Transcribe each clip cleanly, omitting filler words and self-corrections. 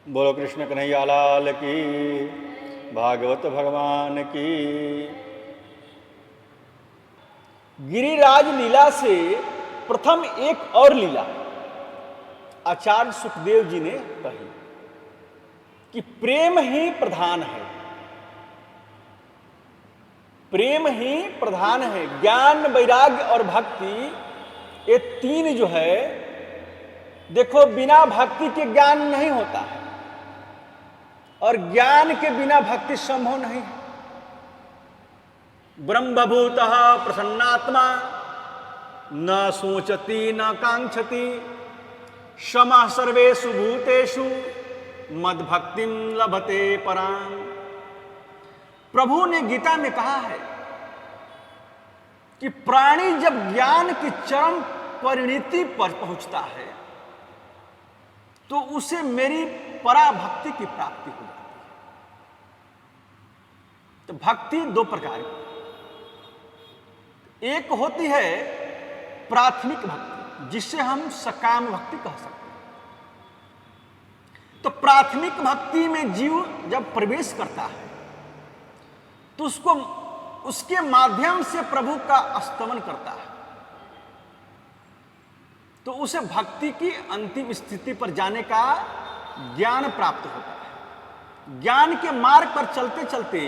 बोलो कृष्ण कन्हैया लाल की, भागवत भगवान की। गिरिराज लीला से प्रथम एक और लीला आचार्य सुखदेव जी ने कही कि प्रेम ही प्रधान है, प्रेम ही प्रधान है। ज्ञान, वैराग्य और भक्ति, ये तीन जो है, देखो बिना भक्ति के ज्ञान नहीं होता है और ज्ञान के बिना भक्ति संभव नहीं है। ब्रह्मभूतः प्रसन्नात्मा न सोचति न कांक्षति क्षमा सर्वेषु भूतेषु मद्भक्तिं लभते परां। प्रभु ने गीता में कहा है कि प्राणी जब ज्ञान की चरम परिणति पर पहुंचता है तो उसे मेरी पराभक्ति की प्राप्ति हो जाती है। तो भक्ति दो प्रकार की, एक होती है प्राथमिक भक्ति जिसे हम सकाम भक्ति कह सकते हैं। तो प्राथमिक भक्ति में जीव जब प्रवेश करता है तो उसको उसके माध्यम से प्रभु का स्तमन करता है, तो उसे भक्ति की अंतिम स्थिति पर जाने का ज्ञान प्राप्त होता है। ज्ञान के मार्ग पर चलते चलते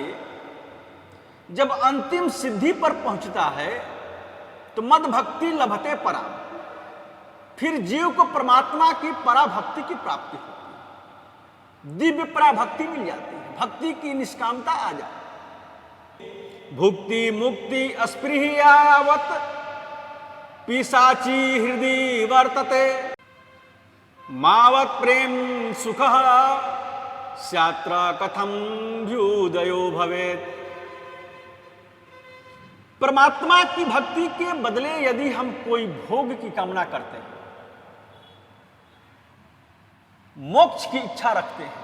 जब अंतिम सिद्धि पर पहुंचता है तो मद भक्ति लभते परा, फिर जीव को परमात्मा की पराभक्ति की प्राप्ति होती है, दिव्य पराभक्ति मिल जाती है, भक्ति की निष्कामता आ जाती है। भुक्ति मुक्ति अस्पृह्यावत पिशाची हृदय वर्तते मावत प्रेम सुख स्यात्र कथम भ्युदयो भवेत्। परमात्मा की भक्ति के बदले यदि हम कोई भोग की कामना करते हैं, मोक्ष की इच्छा रखते हैं,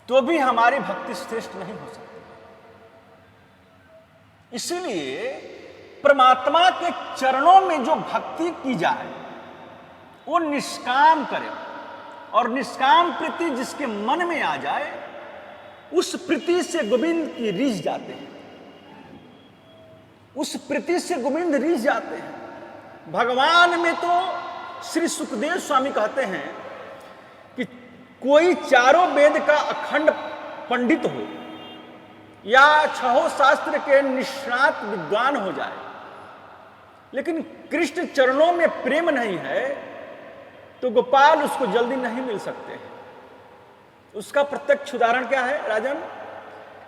तो भी हमारी भक्ति श्रेष्ठ नहीं हो सकती। इसलिए परमात्मा के चरणों में जो भक्ति की जाए वो निष्काम करे, और निष्काम प्रीति जिसके मन में आ जाए उस प्रीति से गोविंद की रीझ जाते हैं, उस प्रीति से गोविंद रीझ जाते हैं। भगवान में तो श्री सुखदेव स्वामी कहते हैं कि कोई चारों वेद का अखंड पंडित हो या छहों शास्त्र के निष्णात विद्वान हो जाए, लेकिन कृष्ण चरणों में प्रेम नहीं है तो गोपाल उसको जल्दी नहीं मिल सकते हैं। उसका प्रत्यक्ष उदाहरण क्या है राजन,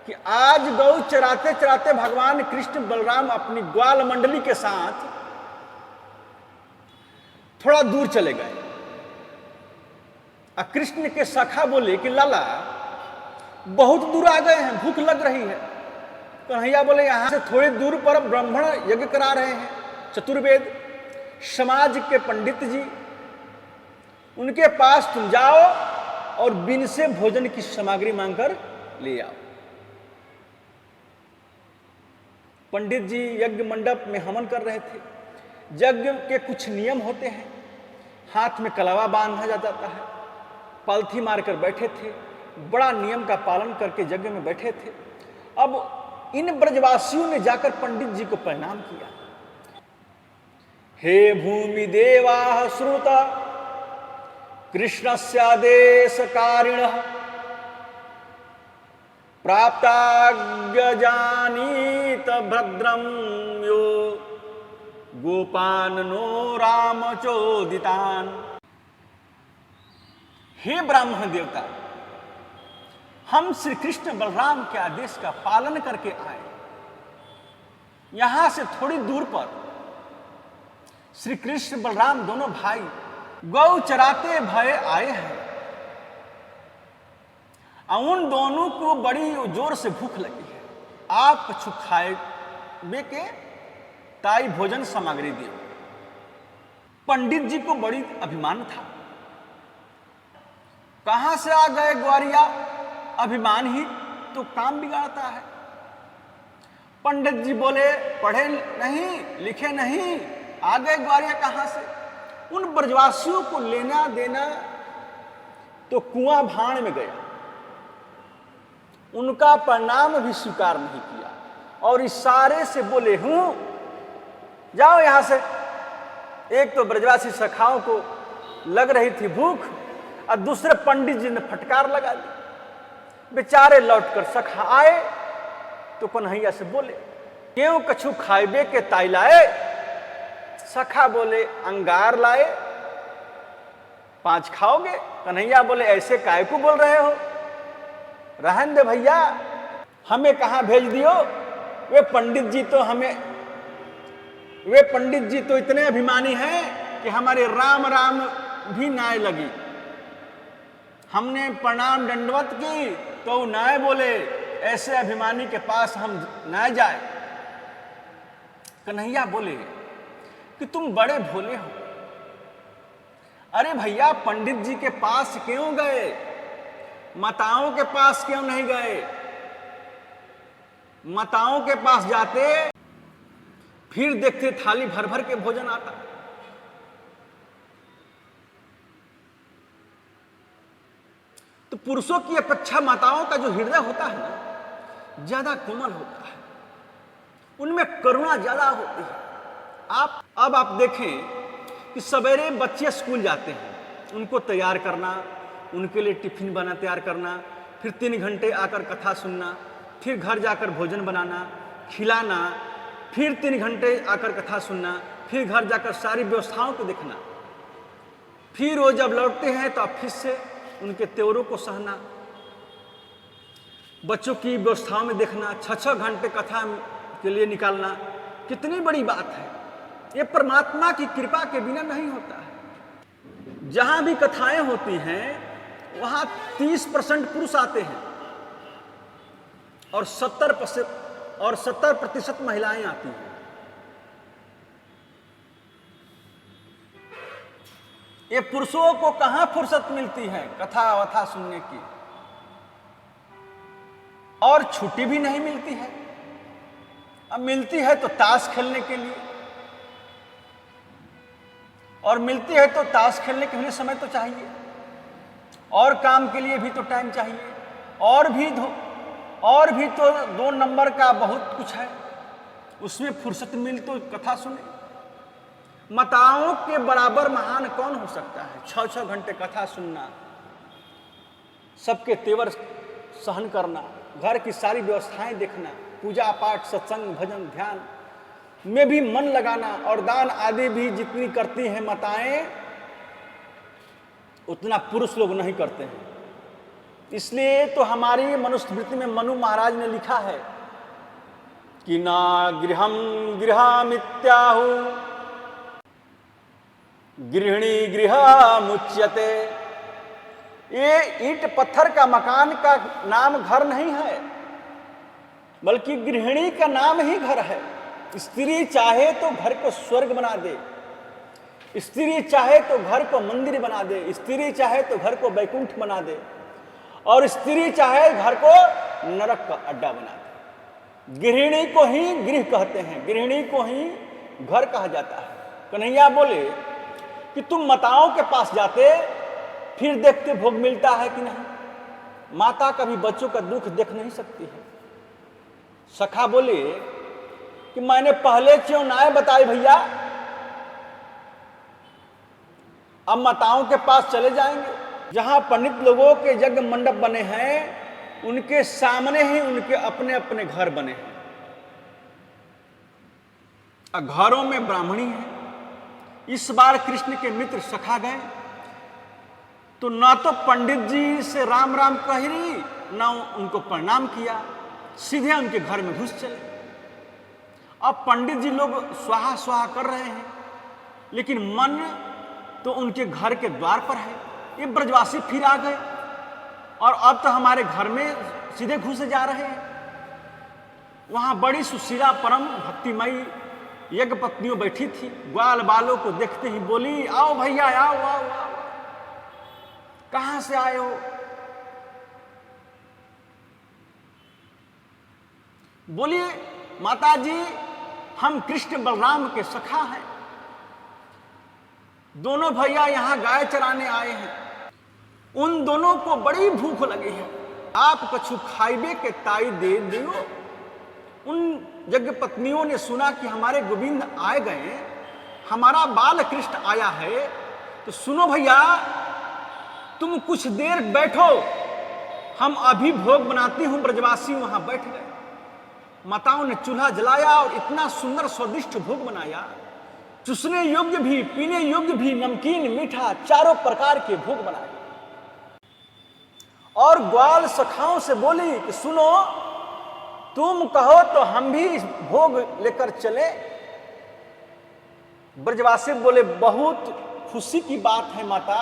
कि आज गौ चराते चराते भगवान कृष्ण बलराम अपनी ग्वाल मंडली के साथ थोड़ा दूर चले गए और कृष्ण के सखा बोले कि लाला बहुत दूर आ गए हैं, भूख लग रही है। कन्हैया बोले यहां से थोड़ी दूर पर ब्राह्मण यज्ञ करा रहे हैं, चतुर्वेद समाज के पंडित जी, उनके पास तुम जाओ और बिन से भोजन की सामग्री मांगकर ले आओ। पंडित जी यज्ञ मंडप में हवन कर रहे थे। यज्ञ के कुछ नियम होते हैं, हाथ में कलावा बांधा जाता है, पालथी मारकर बैठे थे, बड़ा नियम का पालन करके यज्ञ में बैठे थे। अब इन ब्रजवासियों ने जाकर पंडित जी को प्रणाम किया। हे भूमि देवा श्रुता कृष्णस्यादेश कारिणः प्राप्ताज्ञजानीत भद्रं यो गोपाननो रामचोदितान्। हे ब्राह्मण देवता, हम श्री कृष्ण बलराम के आदेश का पालन करके आए। यहां से थोड़ी दूर पर श्री कृष्ण बलराम दोनों भाई गौ चराते भय आए हैं और उन दोनों को बड़ी जोर से भूख लगी है। आप कुछ खाए के ताई भोजन सामग्री दिए। पंडित जी को बड़ी अभिमान था, कहां से आ गए ग्वारिया, अभिमान ही तो काम बिगाड़ता है। पंडित जी बोले पढ़े नहीं लिखे नहीं, आ गए ग्वारिया कहां से। उन ब्रजवासियों को लेना देना तो कुआं भाण में गया, उनका प्रणाम भी स्वीकार नहीं किया और इशारे से बोले हूं जाओ यहां से। एक तो ब्रजवासी सखाओं को लग रही थी भूख और दूसरे पंडित जी ने फटकार लगा दी। बेचारे लौटकर सखा आए तो कन्हैया से बोले क्यों कछु खाइबे के ताई लाए। सखा बोले अंगार लाए, 5 खाओगे। कन्हैया बोले ऐसे काय को बोल रहे हो, रहन दे भैया, हमें कहां भेज दियो। वे पंडित जी तो इतने अभिमानी हैं कि हमारे राम राम भी नाय लगी। हमने प्रणाम दंडवत की तो नाय बोले ऐसे अभिमानी के पास हम ना जाए। कन्हैया बोले कि तुम बड़े भोले हो। अरे भैया पंडित जी के पास क्यों गए, माताओं के पास क्यों नहीं गए। माताओं के पास जाते फिर देखते थाली भर भर के भोजन आता। तो पुरुषों की अपेक्षा माताओं का जो हृदय होता है ना ज्यादा कोमल होता है, उनमें करुणा ज्यादा होती है। अब आप देखें कि सवेरे बच्चे स्कूल जाते हैं, उनको तैयार करना, उनके लिए टिफिन बना तैयार करना, फिर 3 घंटे आकर कथा सुनना, फिर घर जाकर भोजन बनाना खिलाना, फिर 3 घंटे आकर कथा सुनना, फिर घर जाकर सारी व्यवस्थाओं को देखना, फिर वो जब लौटते हैं तो ऑफिस से उनके त्योरों को सहना, बच्चों की व्यवस्थाओं में देखना, 6-6 घंटे कथा के लिए निकालना। कितनी बड़ी बात है। ये परमात्मा की कृपा के बिना नहीं होता है। जहां भी कथाएं होती हैं वहां 30% पुरुष आते हैं और 70% महिलाएं आती हैं। ये पुरुषों को कहां फुर्सत मिलती है कथा वथा सुनने की, और छुट्टी भी नहीं मिलती है। अब मिलती है तो ताश खेलने के लिए, और मिलती है तो ताश खेलने के लिए समय तो चाहिए, और काम के लिए भी तो टाइम चाहिए, और भी तो 2 नंबर का बहुत कुछ है, उसमें फुर्सत मिल तो कथा सुने। माताओं के बराबर महान कौन हो सकता है। 6-6 घंटे कथा सुनना, सबके तेवर सहन करना, घर की सारी व्यवस्थाएं देखना, पूजा पाठ सत्संग भजन ध्यान में भी मन लगाना, और दान आदि भी जितनी करती हैं माताएं उतना पुरुष लोग नहीं करते हैं। इसलिए तो हमारी मनुस्मृति में मनु महाराज ने लिखा है कि ना गृहम गृहमित्याहु गृहिणी गृहमुच्यते। ये ईंट पत्थर का मकान का नाम घर नहीं है, बल्कि गृहिणी का नाम ही घर है। स्त्री चाहे तो घर को स्वर्ग बना दे, स्त्री चाहे तो घर को मंदिर बना दे, स्त्री चाहे तो घर को वैकुंठ बना दे, और स्त्री चाहे घर को नरक का अड्डा बना दे। गृहिणी को ही गृह कहते हैं, गृहिणी को ही घर कहा जाता है। कन्हैया बोले कि तुम माताओं के पास जाते फिर देखते भोग मिलता है कि नहीं। माता कभी बच्चों का दुख देख नहीं सकती है। सखा बोले कि मैंने पहले क्यों ना बताए भैया, अब माताओं के पास चले जाएंगे। जहां पंडित लोगों के यज्ञ मंडप बने हैं उनके सामने ही उनके अपने अपने घर बने हैं, और घरों में ब्राह्मणी है। इस बार कृष्ण के मित्र सखा गए तो ना तो पंडित जी से राम राम कह रही, ना उनको प्रणाम किया, सीधे उनके घर में घुस चले। अब पंडित जी लोग स्वाहा स्वाहा कर रहे हैं, लेकिन मन तो उनके घर के द्वार पर है। ये ब्रजवासी फिर आ गए और अब तो हमारे घर में सीधे घुसे जा रहे हैं। वहां बड़ी सुशीला परम भक्तिमयी यज्ञ पत्नियों बैठी थी। ग्वाल बालों को देखते ही बोली, आओ भैया आओ आओ आओ, कहां से आए हो। बोलिए माता जी, हम कृष्ण बलराम के सखा हैं, दोनों भैया यहां गाय चराने आए हैं। उन दोनों को बड़ी भूख लगी है। आप कछु खाइबे के ताई दे दियो। उन यज्ञ पत्नियों ने सुना कि हमारे गोविंद आए गए, हमारा बाल कृष्ण आया है, तो सुनो भैया, तुम कुछ देर बैठो, हम अभी भोग बनाती हूं। ब्रजवासी वहां बैठ गए। माताओं ने चूल्हा जलाया और इतना सुंदर स्वादिष्ट भोग बनाया, चूसने योग्य भी, पीने योग्य भी, नमकीन, मीठा, चारों प्रकार के भोग बनाए। और ग्वाल सखाओं से बोली कि सुनो, तुम कहो तो हम भी भोग लेकर चले। ब्रजवासी बोले, बहुत खुशी की बात है माता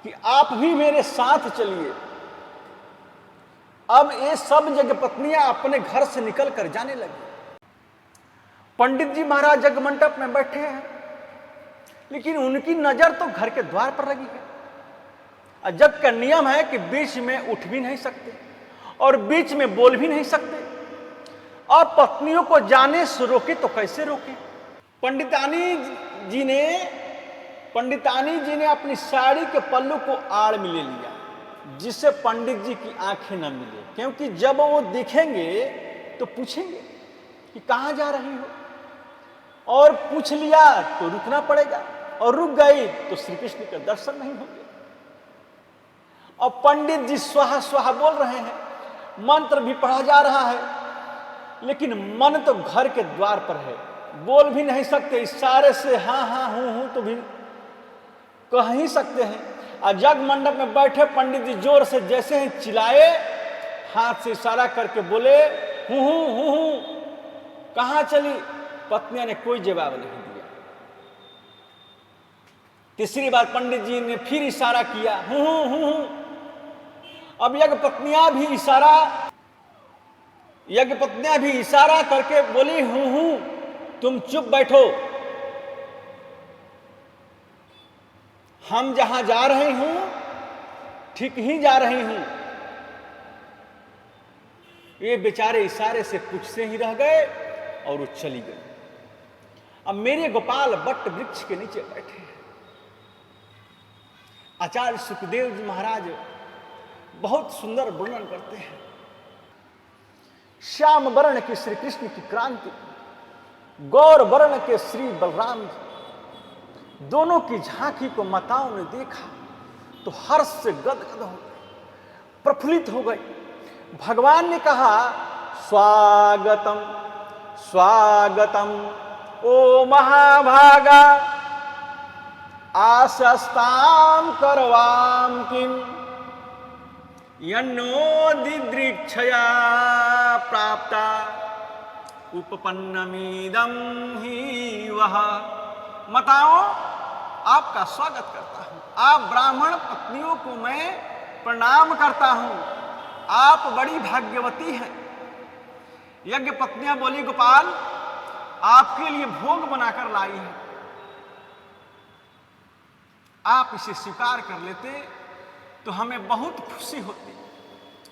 कि आप भी मेरे साथ चलिए। अब ये सब यज्ञ पत्नियां अपने घर से निकल कर जाने लगी। पंडित जी महाराज यज्ञ मंडप में बैठे हैं, लेकिन उनकी नजर तो घर के द्वार पर लगी है। यज्ञ का नियम है कि बीच में उठ भी नहीं सकते और बीच में बोल भी नहीं सकते, और पत्नियों को जाने से रोके तो कैसे रोके। पंडितानी जी ने अपनी साड़ी के पल्लू को आड़ में ले लिया, जिससे पंडित जी की आंखें न मिले, क्योंकि जब वो दिखेंगे तो पूछेंगे कि कहां जा रही हो, और पूछ लिया तो रुकना पड़ेगा, और रुक गई तो श्री कृष्ण के दर्शन नहीं होंगे। और पंडित जी स्वाहा स्वाहा बोल रहे हैं, मंत्र भी पढ़ा जा रहा है, लेकिन मन तो घर के द्वार पर है, बोल भी नहीं सकते। इशारे से हाँ हाँ हूं तो भी कह ही सकते हैं। और यज्ञ मंडप में बैठे पंडित जी जोर से जैसे ही चिल्लाए, हाथ से इशारा करके बोले, हूं कहां चली। पत्नियां ने कोई जवाब नहीं दिया। तीसरी बार पंडित जी ने फिर इशारा किया, हूं। अब यज्ञ पत्नियां भी इशारा करके बोली, हूं, तुम चुप बैठो, हम जहां जा रहे हूं ठीक ही जा रही हूं। ये बेचारे इशारे से पूछते ही रह गए और वो चली गई। अब मेरे गोपाल बट वृक्ष के नीचे बैठे हैं। आचार्य सुखदेव जी महाराज बहुत सुंदर वर्णन करते हैं। श्याम वर्ण की श्री कृष्ण की क्रांति, गौर वर्ण के श्री बलराम जी, दोनों की झांकी को माताओं ने देखा तो हर्ष से गदगद हो गई, प्रफुल्लित हो गई। भगवान ने कहा, स्वागतम स्वागतम ओ महाभागा, आशस्ताम करवाम किम, यन्नो दिदृक्षया प्राप्ता, उपपन्नमीदम ही वह। माताओं, आपका स्वागत करता हूं। आप ब्राह्मण पत्नियों को मैं प्रणाम करता हूं। आप बड़ी भाग्यवती हैं। यज्ञ पत्नियां बोली, गोपाल, आपके लिए भोग बनाकर लाई है, आप इसे स्वीकार कर लेते तो हमें बहुत खुशी होती।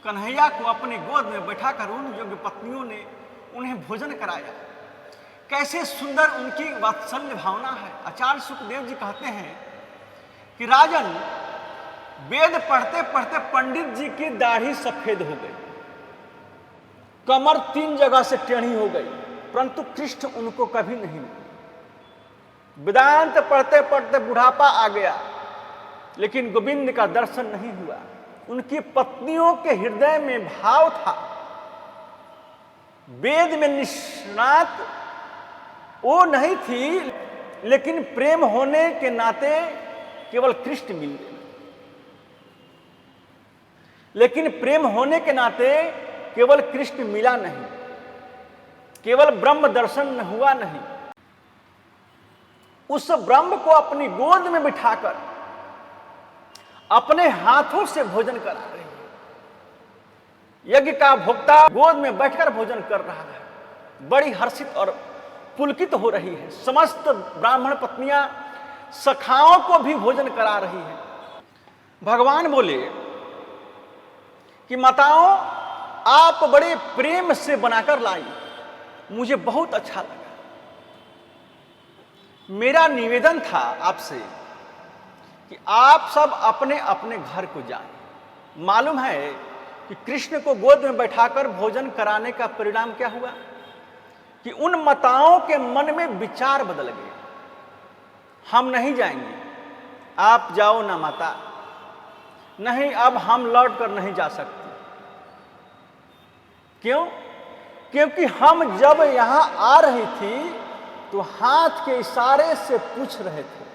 कन्हैया को अपने गोद में बैठाकर उन यज्ञ पत्नियों ने उन्हें भोजन कराया। कैसे सुंदर उनकी वात्सल्य भावना है। आचार्य सुखदेव जी कहते हैं कि राजन, वेद पढ़ते पढ़ते पंडित जी की दाढ़ी सफेद हो गई, कमर 3 जगह से टेढ़ी हो गई, परंतु कृष्ण उनको कभी नहीं मिले। वेदांत पढ़ते पढ़ते बुढ़ापा आ गया, लेकिन गोविंद का दर्शन नहीं हुआ। उनकी पत्नियों के हृदय में भाव था, वेद में निष्णात वो नहीं थी, लेकिन प्रेम होने के नाते केवल कृष्ण मिल गए। लेकिन प्रेम होने के नाते केवल कृष्ण मिला नहीं, केवल ब्रह्म दर्शन हुआ नहीं। उस ब्रह्म को अपनी गोद में बिठाकर अपने हाथों से भोजन करा रही है। यज्ञ का भोक्ता गोद में बैठकर भोजन कर रहा है, बड़ी हर्षित और पुलकित हो रही है। समस्त ब्राह्मण पत्नियां सखाओं को भी भोजन करा रही है। भगवान बोले कि माताओं, आप बड़े प्रेम से बनाकर लाई, मुझे बहुत अच्छा लगा। मेरा निवेदन था आपसे कि आप सब अपने अपने घर को जाएं। मालूम है कि कृष्ण को गोद में बैठाकर भोजन कराने का परिणाम क्या हुआ कि उन माताओं के मन में विचार बदल गए, हम नहीं जाएंगे, आप जाओ ना माता, नहीं अब हम लौट कर नहीं जा सकते। क्यों? क्योंकि हम जब यहां आ रही थी तो हाथ के इशारे से पूछ रहे थे,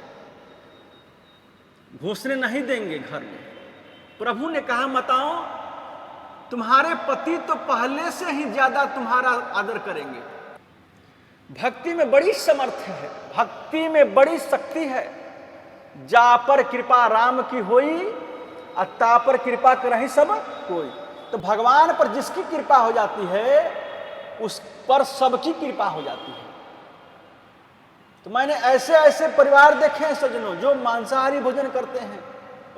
घुसने नहीं देंगे घर में। प्रभु ने कहा माताओं, तुम्हारे पति तो पहले से ही ज्यादा तुम्हारा आदर करेंगे। भक्ति में बड़ी समर्थ है, भक्ति में बड़ी शक्ति है। जा पर कृपा राम की होई, अता पर कृपा करहि सब कोई। तो भगवान पर जिसकी कृपा हो जाती है उस पर सबकी कृपा हो जाती है। तो मैंने ऐसे ऐसे परिवार देखे हैं सज्जनों, जो मांसाहारी भोजन करते हैं,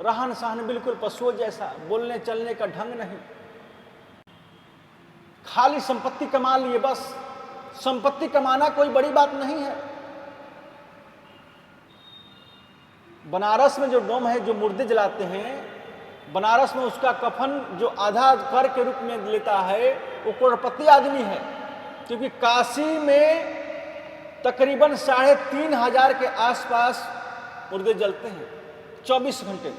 रहन सहन बिल्कुल पशुओं जैसा, बोलने चलने का ढंग नहीं, खाली संपत्ति कमा लिए बस। संपत्ति कमाना कोई बड़ी बात नहीं है। बनारस में जो डोम है, जो मुर्दे जलाते हैं, बनारस में उसका कफन जो आधा कर के रूप में लेता है वो करोड़पति आदमी है। क्योंकि काशी में तकरीबन 3500 के आसपास मुर्दे जलते हैं 24 घंटे,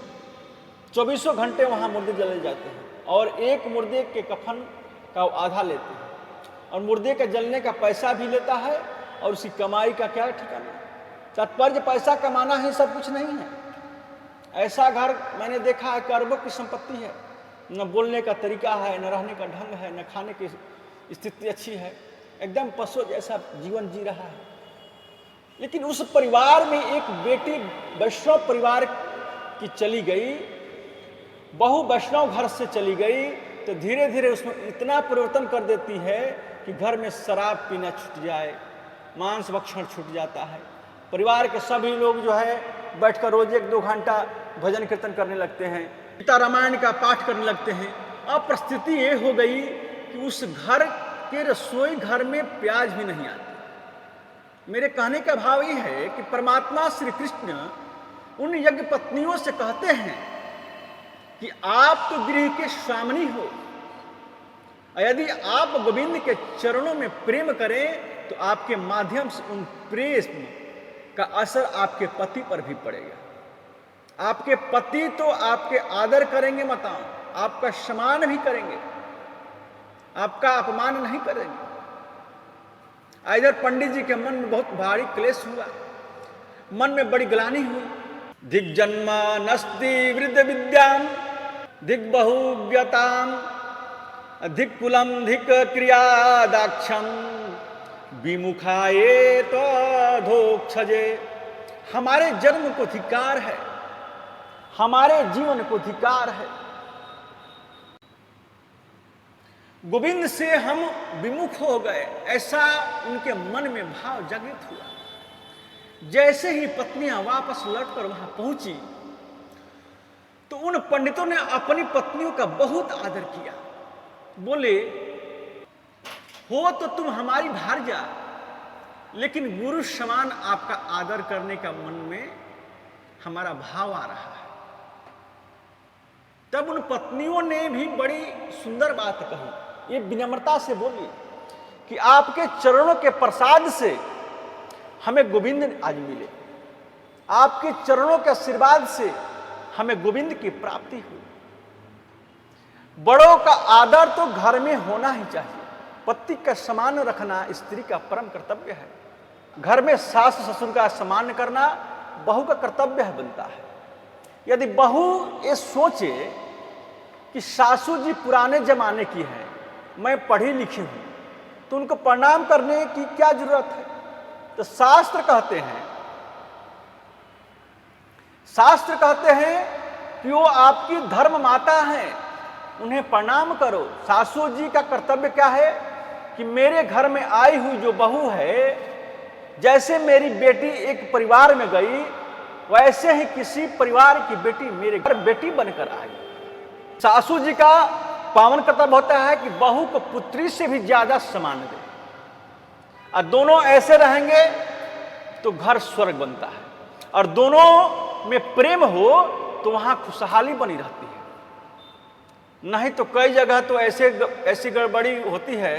24 घंटे वहाँ मुर्दे जले जाते हैं और एक मुर्दे के कफन का वो आधा लेते हैं और मुर्दे के जलने का पैसा भी लेता है और उसकी कमाई का क्या ठिकाना। तात्पर्य पैसा कमाना ही सब कुछ नहीं है। ऐसा घर मैंने देखा है कि अरबों की संपत्ति है, न बोलने का तरीका है, न रहने का ढंग है, न खाने की स्थिति अच्छी है, एकदम पशु जैसा जीवन जी रहा है। लेकिन उस परिवार में एक बेटी वैष्णव परिवार की चली गई, बहू वैष्णव घर से चली गई, तो धीरे धीरे उसमें इतना परिवर्तन कर देती है कि घर में शराब पीना छूट जाए, मांस भक्षण छूट जाता है। परिवार के सभी लोग जो है बैठकर रोज 1-2 घंटा भजन कीर्तन करने लगते हैं, गीता रामायण का पाठ करने लगते हैं। अब परिस्थिति ये हो गई कि उस घर के रसोई घर में प्याज भी नहीं आती। मेरे कहने का भाव ये है कि परमात्मा श्री कृष्ण उन यज्ञ पत्नियों से कहते हैं कि आप तो गृह के स्वामिनी हो, यदि आप गोविंद के चरणों में प्रेम करें तो आपके माध्यम से उन प्रेम का असर आपके पति पर भी पड़ेगा। आपके पति तो आपके आदर करेंगे माताओं, आपका सम्मान भी करेंगे, आपका अपमान नहीं करेंगे। इधर पंडित जी के मन में बहुत भारी क्लेश हुआ, मन में बड़ी ग्लानि हुई। दिग्जन्मा नस्ति वृद्ध विद्याम दिग बहुव्यताम धिक कुलम धिक क्रिया दाक्षम विमुखाये तो धोक्षजे। हमारे जन्म को धिक्कार है, हमारे जीवन को धिक्कार है। गोविंद से हम विमुख हो गए, ऐसा उनके मन में भाव जागृत हुआ। जैसे ही पत्नियां वापस लौटकर वहां पहुंची तो उन पंडितों ने अपनी पत्नियों का बहुत आदर किया। बोले, हो तो तुम हमारी भार्या, लेकिन गुरु समान आपका आदर करने का मन में हमारा भाव आ रहा है। तब उन पत्नियों ने भी बड़ी सुंदर बात कही, ये विनम्रता से बोली कि आपके चरणों के प्रसाद से हमें गोविंद आज मिले, आपके चरणों के आशीर्वाद से हमें गोविंद की प्राप्ति हुई। बड़ों का आदर तो घर में होना ही चाहिए। पति का सम्मान रखना स्त्री का परम कर्तव्य है। घर में सास ससुर का सम्मान करना बहू का कर्तव्य है बनता है। यदि बहू ये सोचे कि सासू जी पुराने जमाने की है, मैं पढ़ी लिखी हूं, तो उनको प्रणाम करने की क्या जरूरत है। तो शास्त्र कहते हैं कि वो आपकी धर्म माता हैं, उन्हें प्रणाम करो। सासू जी का कर्तव्य क्या है कि मेरे घर में आई हुई जो बहू है, जैसे मेरी बेटी एक परिवार में गई, वैसे ही किसी परिवार की बेटी मेरे घर बेटी बनकर आई। सासू जी का पावन कर्तव्य होता है कि बहू को पुत्री से भी ज्यादा सम्मान दे, और दोनों ऐसे रहेंगे तो घर स्वर्ग बनता है। और दोनों में प्रेम हो तो वहां खुशहाली बनी रहती है। नहीं तो कई जगह तो ऐसी गड़बड़ी होती है